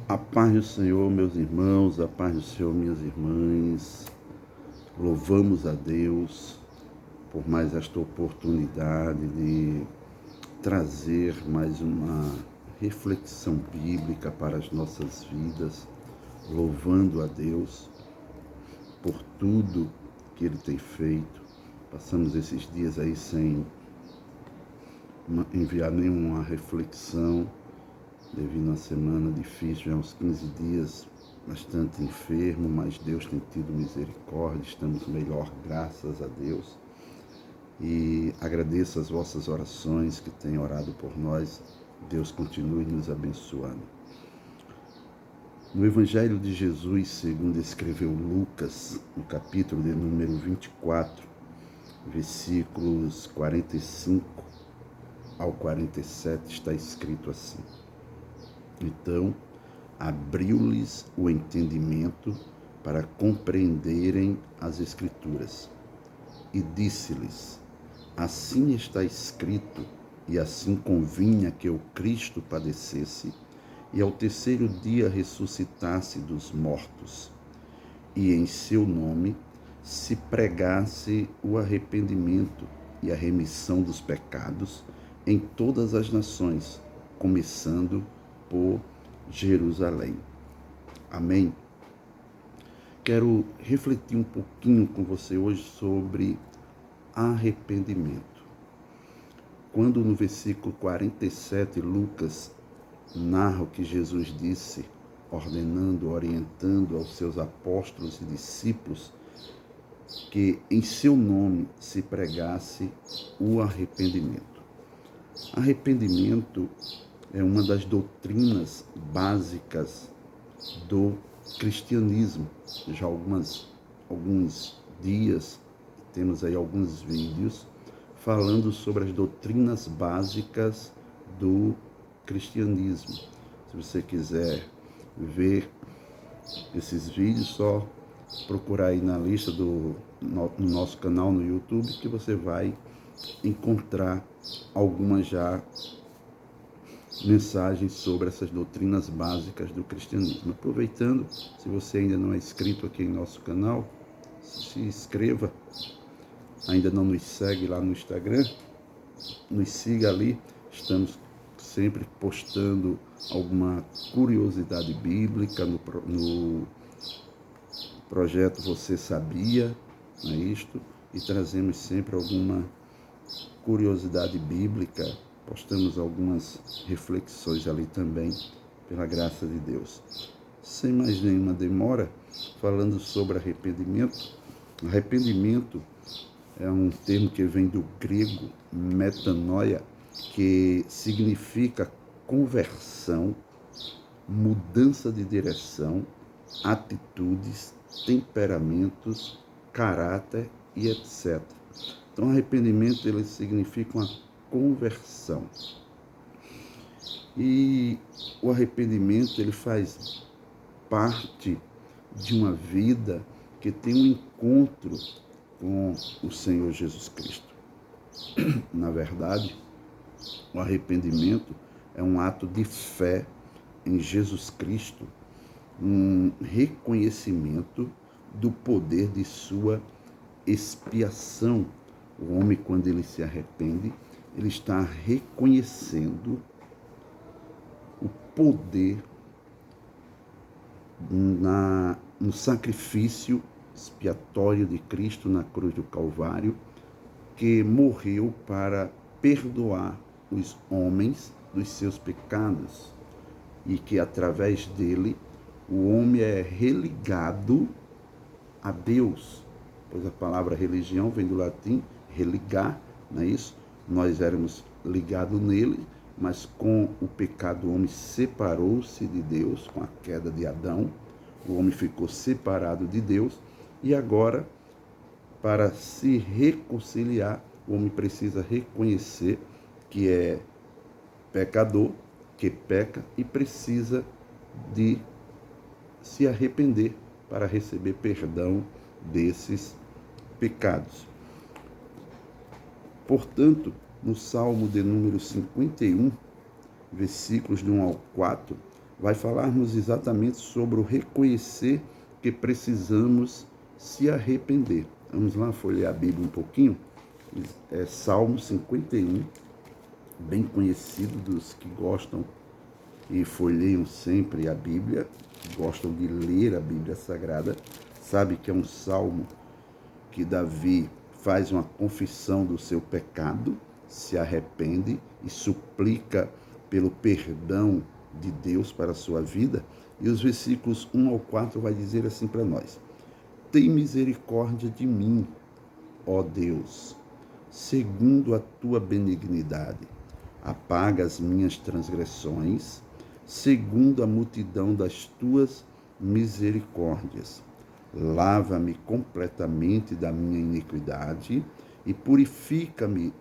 A paz do Senhor, meus irmãos, a paz do Senhor, minhas irmãs. Louvamos a Deus por mais esta oportunidade de trazer mais uma reflexão bíblica para as nossas vidas, louvando a Deus por tudo que Ele tem feito. Passamos esses dias aí sem enviar nenhuma reflexão, devido a uma semana difícil, já uns 15 dias bastante enfermo, mas Deus tem tido misericórdia, estamos melhor, graças a Deus. E agradeço as vossas orações que têm orado por nós. Deus continue nos abençoando. No Evangelho de Jesus, segundo escreveu Lucas, no capítulo de número 24, versículos 45 ao 47, está escrito assim: Então, abriu-lhes o entendimento para compreenderem as Escrituras. E disse-lhes: Assim está escrito, e assim convinha que o Cristo padecesse, e ao terceiro dia ressuscitasse dos mortos, e em seu nome se pregasse o arrependimento e a remissão dos pecados em todas as nações, começando por Jerusalém. Amém? Quero refletir um pouquinho com você hoje sobre arrependimento. Quando no versículo 47, Lucas narra o que Jesus disse, ordenando, orientando aos seus apóstolos e discípulos que em seu nome se pregasse o arrependimento. Arrependimento é uma das doutrinas básicas do cristianismo. Já alguns dias temos aí alguns vídeos falando sobre as doutrinas básicas do cristianismo. Se você quiser ver esses vídeos, só procurar aí na lista no nosso canal no YouTube, que você vai encontrar algumas já mensagens sobre essas doutrinas básicas do cristianismo. Aproveitando, se você ainda não é inscrito aqui em nosso canal, se inscreva. Ainda não nos segue lá no Instagram, nos siga ali. Estamos sempre postando alguma curiosidade bíblica no projeto Você Sabia, não é isto? E trazemos sempre alguma curiosidade bíblica. Postamos algumas reflexões ali também, pela graça de Deus. Sem mais nenhuma demora, falando sobre arrependimento. Arrependimento é um termo que vem do grego metanoia, que significa conversão, mudança de direção, atitudes, temperamentos, caráter e etc. Então, arrependimento ele significa uma conversão. E o arrependimento ele faz parte de uma vida que tem um encontro com o Senhor Jesus Cristo. Na verdade, o arrependimento é um ato de fé em Jesus Cristo, um reconhecimento do poder de sua expiação. O homem, quando ele se arrepende, ele está reconhecendo o poder no sacrifício expiatório de Cristo na cruz do Calvário, que morreu para perdoar os homens dos seus pecados, e que através dele o homem é religado a Deus, pois a palavra religião vem do latim religar, não é isso? Nós éramos ligados nele, mas com o pecado o homem separou-se de Deus, com a queda de Adão, o homem ficou separado de Deus, e agora, para se reconciliar, o homem precisa reconhecer que é pecador, que peca e precisa de se arrepender para receber perdão desses pecados. Portanto, no Salmo de número 51, versículos de 1 ao 4, vai falar-nos exatamente sobre o reconhecer que precisamos se arrepender. Vamos lá folhear a Bíblia um pouquinho. É Salmo 51, bem conhecido dos que gostam e folheiam sempre a Bíblia, que gostam de ler a Bíblia Sagrada, sabe que é um salmo que Davi faz uma confissão do seu pecado, se arrepende e suplica pelo perdão de Deus para a sua vida. E os versículos 1 ao 4 vai dizer assim para nós: tem misericórdia de mim, ó Deus, segundo a tua benignidade. Apaga as minhas transgressões, segundo a multidão das tuas misericórdias. Lava-me completamente da minha iniquidade e purifica-me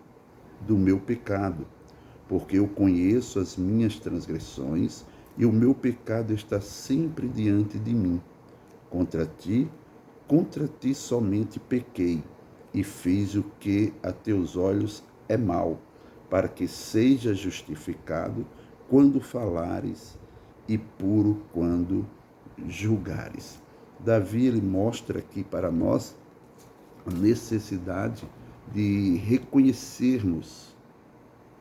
do meu pecado, porque eu conheço as minhas transgressões e o meu pecado está sempre diante de mim. Contra ti somente pequei e fiz o que a teus olhos é mal, para que seja justificado quando falares e puro quando julgares. Davi, ele mostra aqui para nós a necessidade de reconhecermos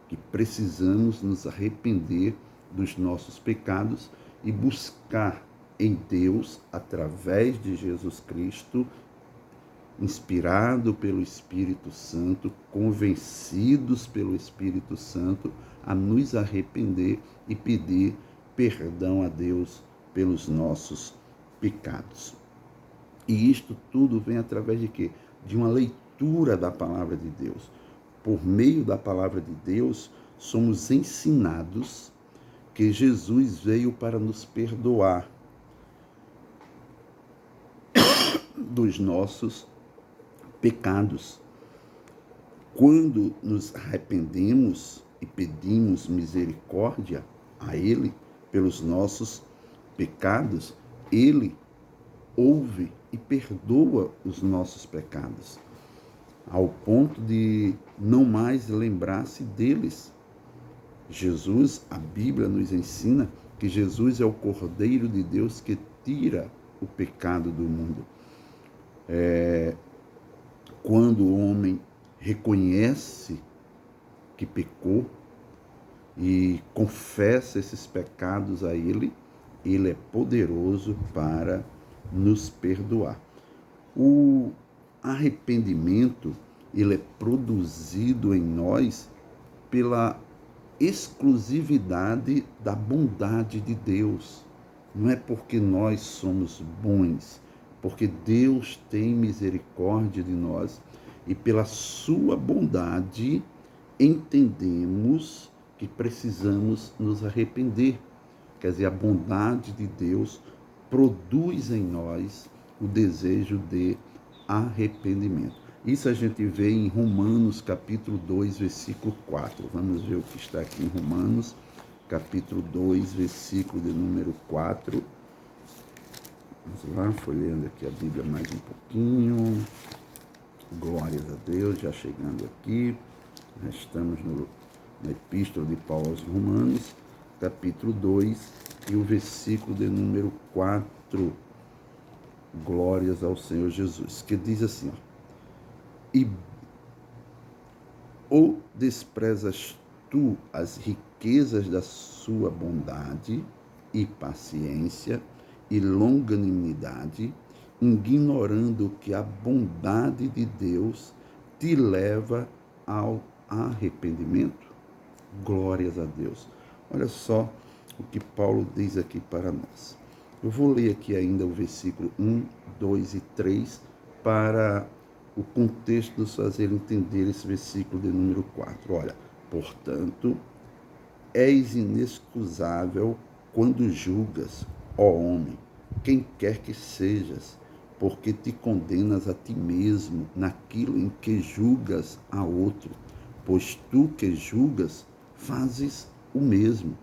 que precisamos nos arrepender dos nossos pecados e buscar em Deus, através de Jesus Cristo, inspirado pelo Espírito Santo, convencidos pelo Espírito Santo, a nos arrepender e pedir perdão a Deus pelos nossos pecados. E isto tudo vem através de quê? De uma leitura da palavra de Deus. Por meio da palavra de Deus, somos ensinados que Jesus veio para nos perdoar dos nossos pecados. Quando nos arrependemos e pedimos misericórdia a Ele pelos nossos pecados, Ele ouve e perdoa os nossos pecados, ao ponto de não mais lembrar-se deles. Jesus, a Bíblia nos ensina que Jesus é o Cordeiro de Deus que tira o pecado do mundo. Quando o homem reconhece que pecou e confessa esses pecados a Ele, Ele é poderoso para nos perdoar. O arrependimento, ele é produzido em nós pela exclusividade da bondade de Deus. Não é porque nós somos bons, porque Deus tem misericórdia de nós e pela sua bondade entendemos que precisamos nos arrepender. Quer dizer, a bondade de Deus produz em nós o desejo de arrependimento. Isso a gente vê em Romanos capítulo 2, versículo 4. Vamos ver o que está aqui em Romanos capítulo 2, versículo de número 4. Vamos lá, folheando aqui a Bíblia mais um pouquinho. Glórias a Deus, já chegando aqui. Já estamos na Epístola de Paulo aos Romanos, capítulo 2, e o versículo de número 4. Glórias ao Senhor Jesus, que diz assim, e ou desprezas tu as riquezas da sua bondade e paciência e longanimidade, ignorando que a bondade de Deus te leva ao arrependimento? Glórias a Deus. Olha só o que Paulo diz aqui para nós. Eu vou ler aqui ainda o versículo 1, 2 e 3 para o contexto nos fazer entender esse versículo de número 4. Olha, portanto, és inexcusável quando julgas, ó homem, quem quer que sejas, porque te condenas a ti mesmo naquilo em que julgas a outro, pois tu que julgas, fazes o mesmo.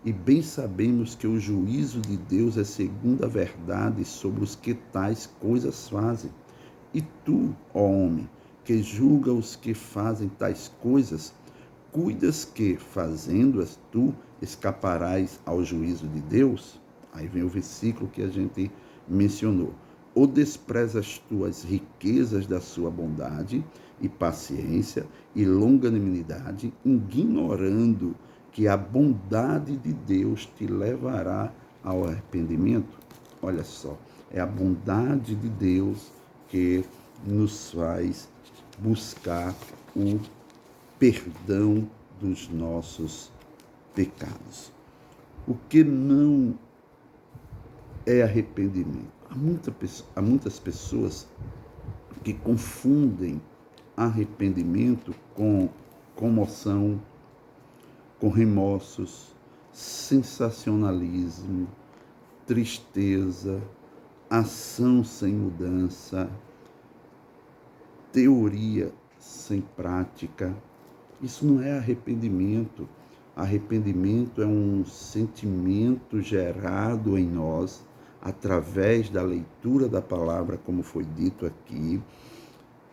E bem sabemos que o juízo de Deus é segundo a verdade sobre os que tais coisas fazem. E tu, ó homem, que julga os que fazem tais coisas, cuidas que, fazendo-as, tu escaparás ao juízo de Deus? Aí vem o versículo que a gente mencionou. Ou desprezas tu as riquezas da sua bondade e paciência e longanimidade, ignorando que a bondade de Deus te levará ao arrependimento? Olha só, é a bondade de Deus que nos faz buscar o perdão dos nossos pecados. O que não é arrependimento? Há muitas pessoas que confundem arrependimento com comoção, com remorsos, sensacionalismo, tristeza, ação sem mudança, teoria sem prática. Isso não é arrependimento. Arrependimento é um sentimento gerado em nós através da leitura da palavra, como foi dito aqui.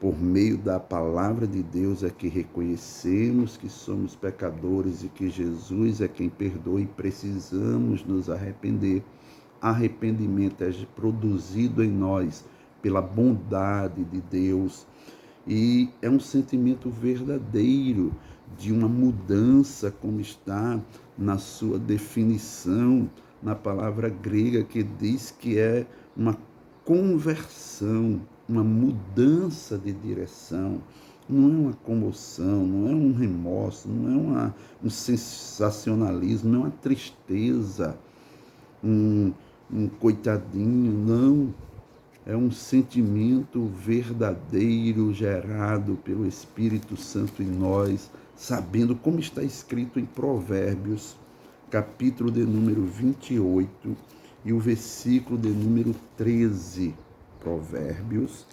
Por meio da palavra de Deus é que reconhecemos que somos pecadores e que Jesus é quem perdoa e precisamos nos arrepender. Arrependimento é produzido em nós pela bondade de Deus e é um sentimento verdadeiro de uma mudança, como está na sua definição na palavra grega, que diz que é uma conversão, uma mudança de direção. Não é uma comoção, não é um remorso, não é um sensacionalismo, não é uma tristeza, um coitadinho, não. É um sentimento verdadeiro gerado pelo Espírito Santo em nós, sabendo como está escrito em Provérbios, capítulo de número 28 e o versículo de número 13. Provérbios,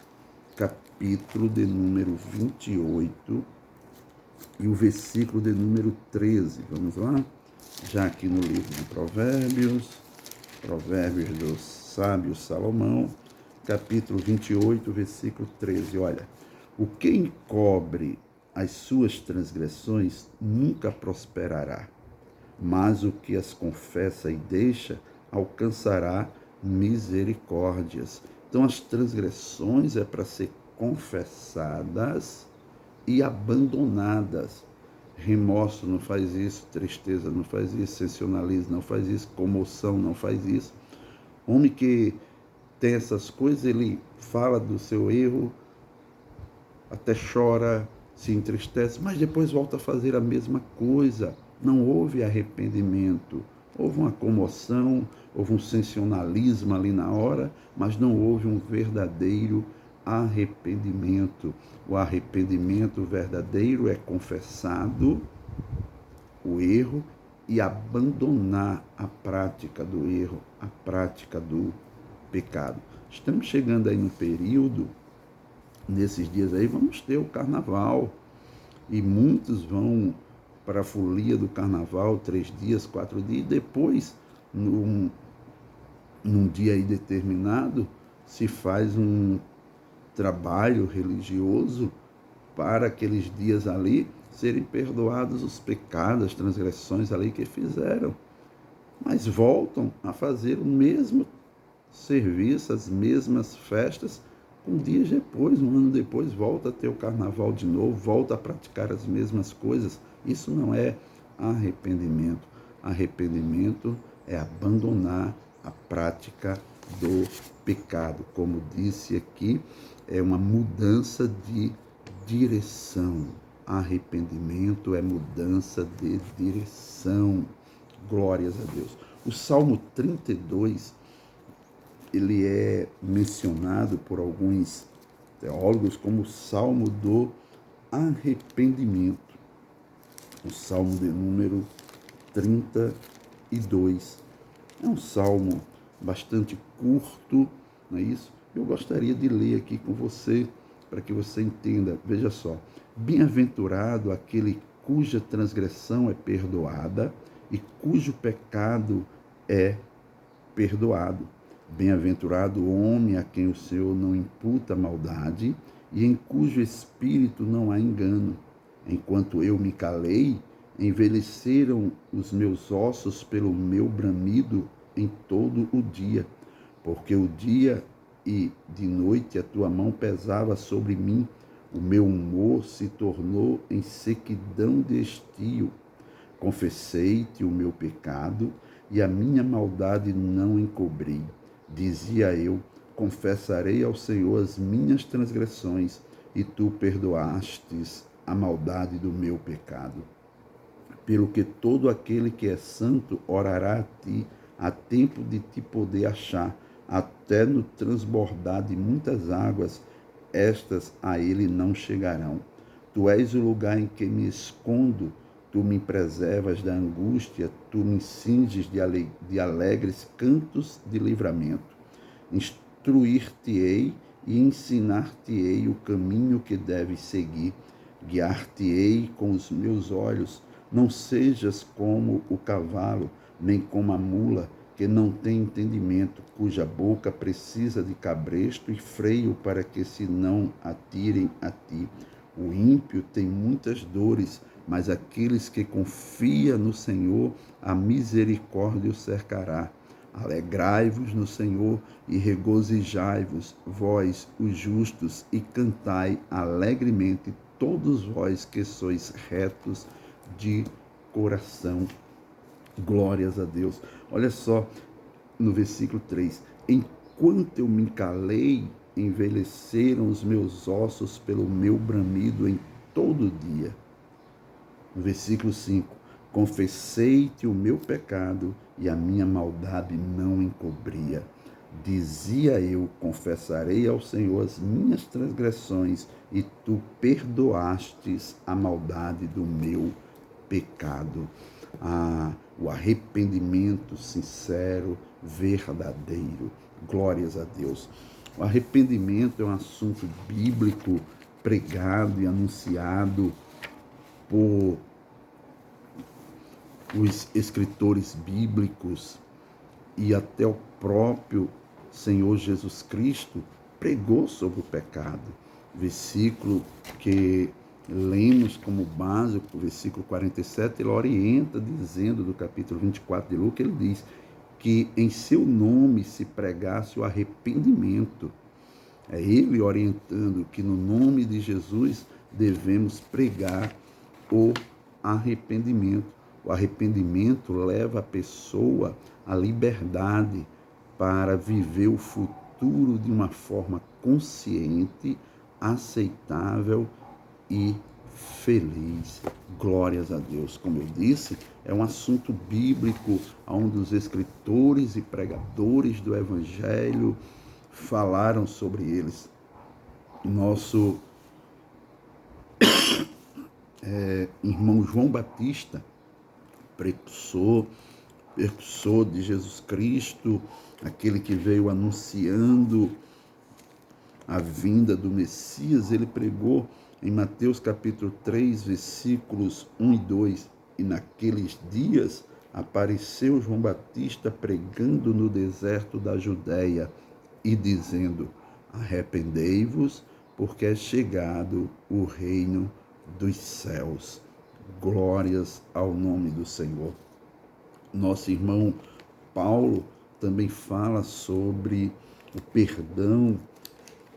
capítulo de número 28 e o versículo de número 13. Vamos lá? Já aqui no livro de Provérbios do sábio Salomão, capítulo 28, versículo 13. Olha, o que encobre as suas transgressões nunca prosperará, mas o que as confessa e deixa alcançará misericórdias. Então, as transgressões é para ser confessadas e abandonadas. Remorso não faz isso, tristeza não faz isso, sensacionalismo não faz isso, comoção não faz isso. Homem que tem essas coisas, ele fala do seu erro, até chora, se entristece, mas depois volta a fazer a mesma coisa. Não houve arrependimento. Houve uma comoção, houve um sensacionalismo ali na hora, mas não houve um verdadeiro arrependimento. O arrependimento verdadeiro é confessado o erro e abandonar a prática do erro, a prática do pecado. Estamos chegando aí no período, nesses dias aí, vamos ter o carnaval, e muitos vão para a folia do carnaval, 3 dias, 4 dias, e depois, num dia aí determinado, se faz um trabalho religioso para aqueles dias ali serem perdoados os pecados, as transgressões ali que fizeram. Mas voltam a fazer o mesmo serviço, as mesmas festas, um dia depois, um ano depois, volta a ter o carnaval de novo, volta a praticar as mesmas coisas. Isso não é arrependimento. Arrependimento é abandonar a prática do pecado. Como disse aqui, é uma mudança de direção. Arrependimento é mudança de direção. Glórias a Deus. O Salmo 32, ele é mencionado por alguns teólogos como o Salmo do arrependimento. O Salmo de número 32. É um salmo bastante curto, não é isso? Eu gostaria de ler aqui com você, para que você entenda. Veja só. Bem-aventurado aquele cuja transgressão é perdoada e cujo pecado é perdoado. Bem-aventurado o homem a quem o Senhor não imputa maldade e em cujo espírito não há engano. Enquanto eu me calei, envelheceram os meus ossos pelo meu bramido em todo o dia, porque o dia e de noite a tua mão pesava sobre mim, o meu humor se tornou em sequidão de estio. Confessei-te o meu pecado e a minha maldade não encobri. Dizia eu: confessarei ao Senhor as minhas transgressões, e tu perdoastes a maldade do meu pecado. Pelo que todo aquele que é santo orará a ti, a tempo de te poder achar, até no transbordar de muitas águas, estas a ele não chegarão. Tu és o lugar em que me escondo, tu me preservas da angústia, tu me cinges de alegres cantos de livramento. Instruir-te-ei e ensinar-te-ei o caminho que deves seguir. Guiar-te-ei com os meus olhos. Não sejas como o cavalo, nem como a mula, que não tem entendimento, cuja boca precisa de cabresto e freio para que se não atirem a ti. O ímpio tem muitas dores, mas aqueles que confiam no Senhor, a misericórdia o cercará. Alegrai-vos no Senhor e regozijai-vos, vós, os justos, e cantai alegremente, todos vós que sois retos de coração. Glórias a Deus. Olha só no versículo 3. Enquanto eu me calei, envelheceram os meus ossos pelo meu bramido em todo o dia. No versículo 5. Confessei-te o meu pecado e a minha maldade não encobria. Dizia eu: confessarei ao Senhor as minhas transgressões, e tu perdoastes a maldade do meu pecado. O arrependimento sincero, verdadeiro. Glórias a Deus. O arrependimento é um assunto bíblico pregado e anunciado por os escritores bíblicos, e até o próprio Senhor Jesus Cristo pregou sobre o pecado. Versículo que lemos como base, o versículo 47, ele orienta dizendo, do capítulo 24 de Lucas, ele diz que em seu nome se pregasse o arrependimento. É ele orientando que no nome de Jesus devemos pregar o arrependimento. O arrependimento leva a pessoa à liberdade para viver o futuro de uma forma consciente, aceitável e feliz. Glórias a Deus. Como eu disse, é um assunto bíblico, onde os escritores e pregadores do Evangelho falaram sobre eles. Nosso irmão João Batista, precursor de Jesus Cristo, aquele que veio anunciando a vinda do Messias, ele pregou em Mateus capítulo 3, versículos 1 e 2. E naqueles dias apareceu João Batista pregando no deserto da Judéia e dizendo: arrependei-vos, porque é chegado o reino dos céus. Glórias ao nome do Senhor. Nosso irmão Paulo também fala sobre o perdão,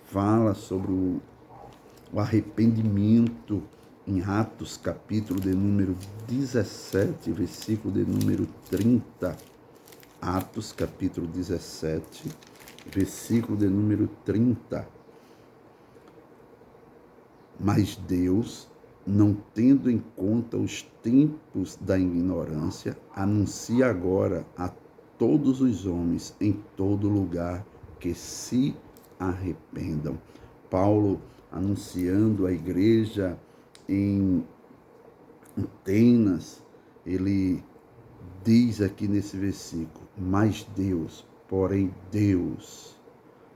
fala sobre o arrependimento em Atos, capítulo de número 17, versículo de número 30. Atos, capítulo 17, versículo de número 30. Mas Deus, não tendo em conta os tempos da ignorância, anuncia agora a todos os homens em todo lugar que se arrependam. Paulo, anunciando a igreja em Atenas, ele diz aqui nesse versículo: mas Deus, porém Deus,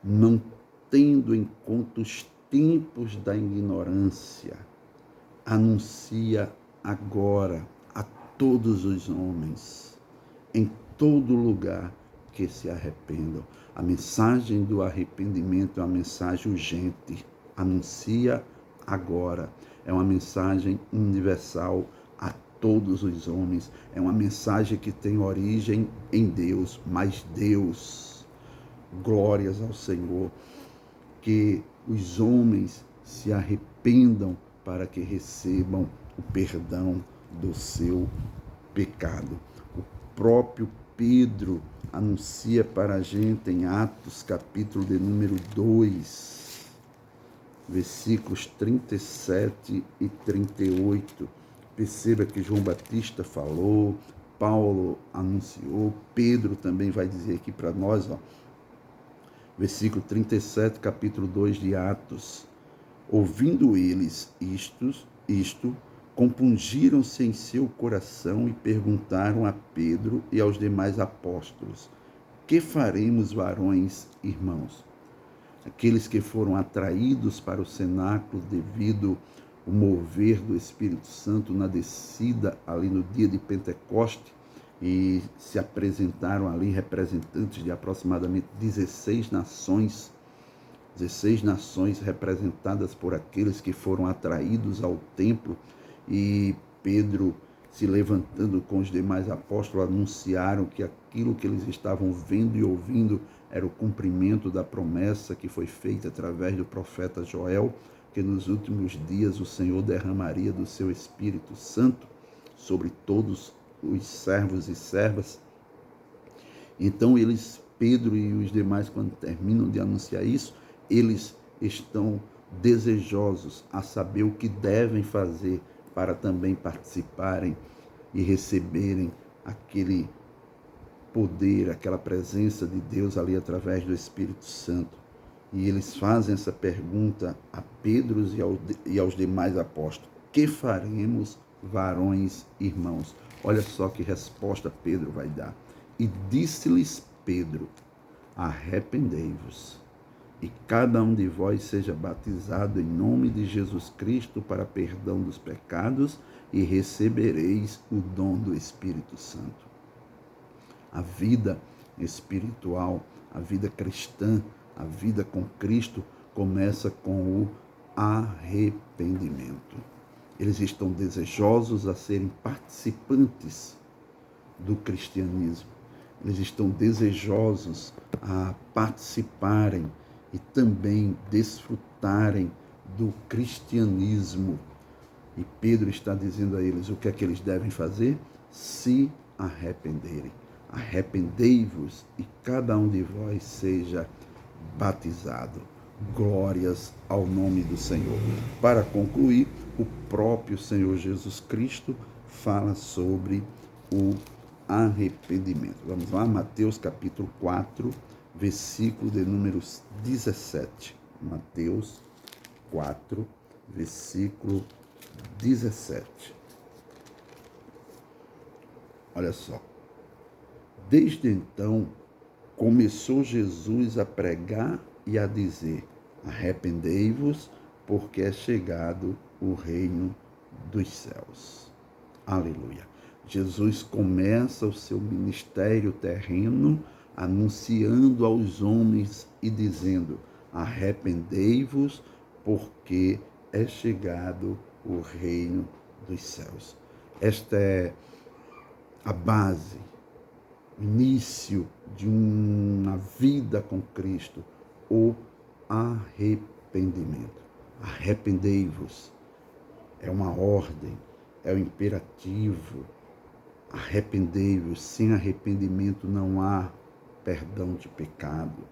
não tendo em conta os tempos da ignorância, anuncia agora a todos os homens, em todo lugar, que se arrependam. A mensagem do arrependimento é uma mensagem urgente. Anuncia agora. é uma mensagem universal a todos os homens, é uma mensagem que tem origem em Deus, mas Deus, glórias ao Senhor, que os homens se arrependam para que recebam o perdão do seu pecado. O próprio Pedro anuncia para a gente em Atos, capítulo de número 2, versículos 37 e 38. Perceba que João Batista falou, Paulo anunciou, Pedro também vai dizer aqui para nós, versículo 37, capítulo 2 de Atos. Ouvindo eles isto, compungiram-se em seu coração e perguntaram a Pedro e aos demais apóstolos: que faremos, varões, irmãos? Aqueles que foram atraídos para o cenáculo devido ao mover do Espírito Santo na descida ali no dia de Pentecoste, e se apresentaram ali representantes de aproximadamente 16 nações representadas por aqueles que foram atraídos ao templo, e Pedro, se levantando com os demais apóstolos, anunciaram que aquilo que eles estavam vendo e ouvindo era o cumprimento da promessa que foi feita através do profeta Joel, que nos últimos dias o Senhor derramaria do seu Espírito Santo sobre todos os servos e servas. Então Pedro e os demais, quando terminam de anunciar isso, eles estão desejosos a saber o que devem fazer para também participarem e receberem aquele poder, aquela presença de Deus ali através do Espírito Santo. E eles fazem essa pergunta a Pedro e aos demais apóstolos: que faremos, varões, irmãos? Olha só que resposta Pedro vai dar. E disse-lhes Pedro: arrependei-vos, e cada um de vós seja batizado em nome de Jesus Cristo para perdão dos pecados, e recebereis o dom do Espírito Santo. A vida espiritual, a vida cristã, a vida com Cristo começa com o arrependimento. Eles estão desejosos a serem participantes do cristianismo. Eles estão desejosos a participarem e também desfrutarem do cristianismo. E Pedro está dizendo a eles o que é que eles devem fazer? Se arrependerem. Arrependei-vos e cada um de vós seja batizado. Glórias ao nome do Senhor. Para concluir, o próprio Senhor Jesus Cristo fala sobre o arrependimento. Vamos lá, Mateus capítulo 4, versículo de número 17. Mateus 4, versículo 17. Olha só. Desde então, começou Jesus a pregar e a dizer: arrependei-vos, porque é chegado o reino dos céus. Aleluia. Jesus começa o seu ministério terreno anunciando aos homens e dizendo: arrependei-vos, porque é chegado o reino dos céus. Esta é a base, início de uma vida com Cristo, o arrependimento. Arrependei-vos. É uma ordem, é um imperativo. Arrependei-vos. Sem arrependimento não há perdão de pecado.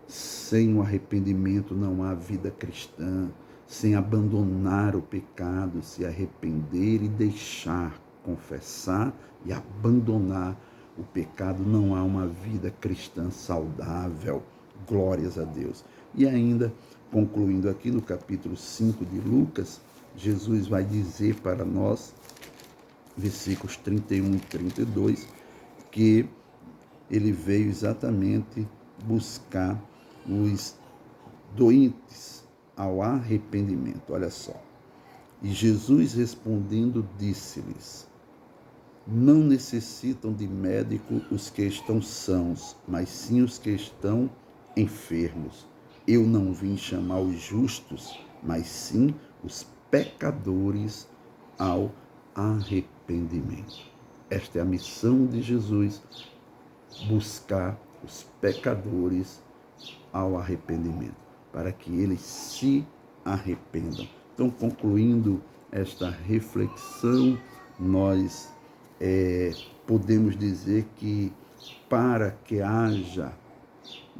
Sem o arrependimento não há vida cristã. Sem abandonar o pecado, se arrepender e deixar, confessar e abandonar o pecado, não há uma vida cristã saudável. Glórias a Deus. E ainda, concluindo aqui no capítulo 5 de Lucas, Jesus vai dizer para nós, versículos 31 e 32, que ele veio exatamente buscar os doentes ao arrependimento. Olha só. E Jesus respondendo disse-lhes: não necessitam de médico os que estão sãos, mas sim os que estão enfermos. Eu não vim chamar os justos, mas sim os pecadores ao arrependimento. Esta é a missão de Jesus, buscar os pecadores ao arrependimento, para que eles se arrependam. Então, concluindo esta reflexão, nós podemos dizer que para que haja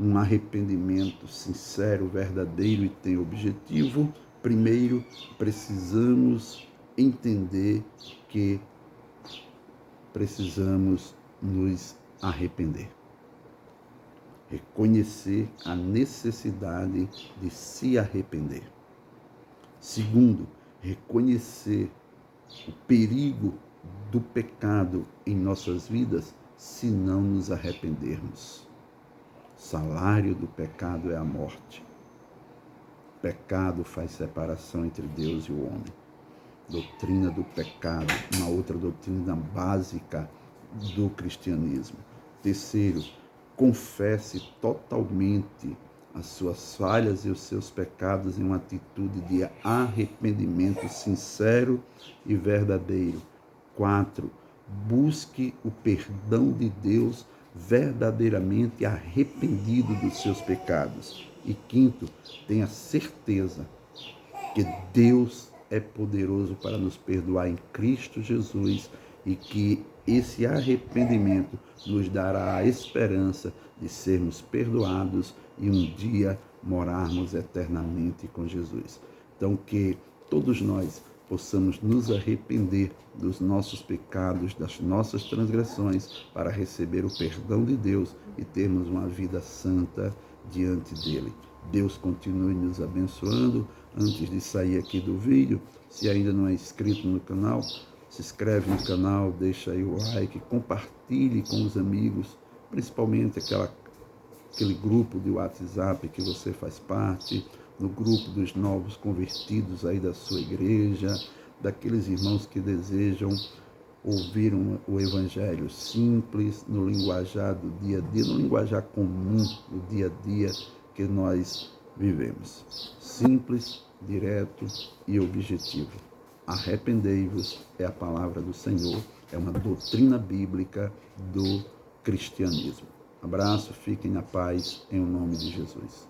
um arrependimento sincero, verdadeiro e tem objetivo, primeiro precisamos entender que precisamos nos arrepender. Reconhecer a necessidade de se arrepender. Segundo, reconhecer o perigo do pecado em nossas vidas se não nos arrependermos. O salário do pecado é a morte. O pecado faz separação entre Deus e o homem. Doutrina do pecado, uma outra doutrina básica do cristianismo. Terceiro, confesse totalmente as suas falhas e os seus pecados em uma atitude de arrependimento sincero e verdadeiro. 4. Busque o perdão de Deus verdadeiramente arrependido dos seus pecados. E 5. Tenha certeza que Deus é poderoso para nos perdoar em Cristo Jesus e que esse arrependimento nos dará a esperança de sermos perdoados e um dia morarmos eternamente com Jesus. Então, que todos nós possamos nos arrepender dos nossos pecados, das nossas transgressões, para receber o perdão de Deus e termos uma vida santa diante dele. Deus continue nos abençoando. Antes de sair aqui do vídeo, se ainda não é inscrito no canal, se inscreve no canal, deixa aí o like, compartilhe com os amigos, principalmente aquele grupo de WhatsApp que você faz parte, no grupo dos novos convertidos aí da sua igreja, daqueles irmãos que desejam ouvir o evangelho simples, no linguajar do dia a dia, no linguajar comum do dia a dia que nós vivemos. Simples, direto e objetivo. Arrependei-vos é a palavra do Senhor, é uma doutrina bíblica do cristianismo. Abraço, fiquem na paz, em nome de Jesus.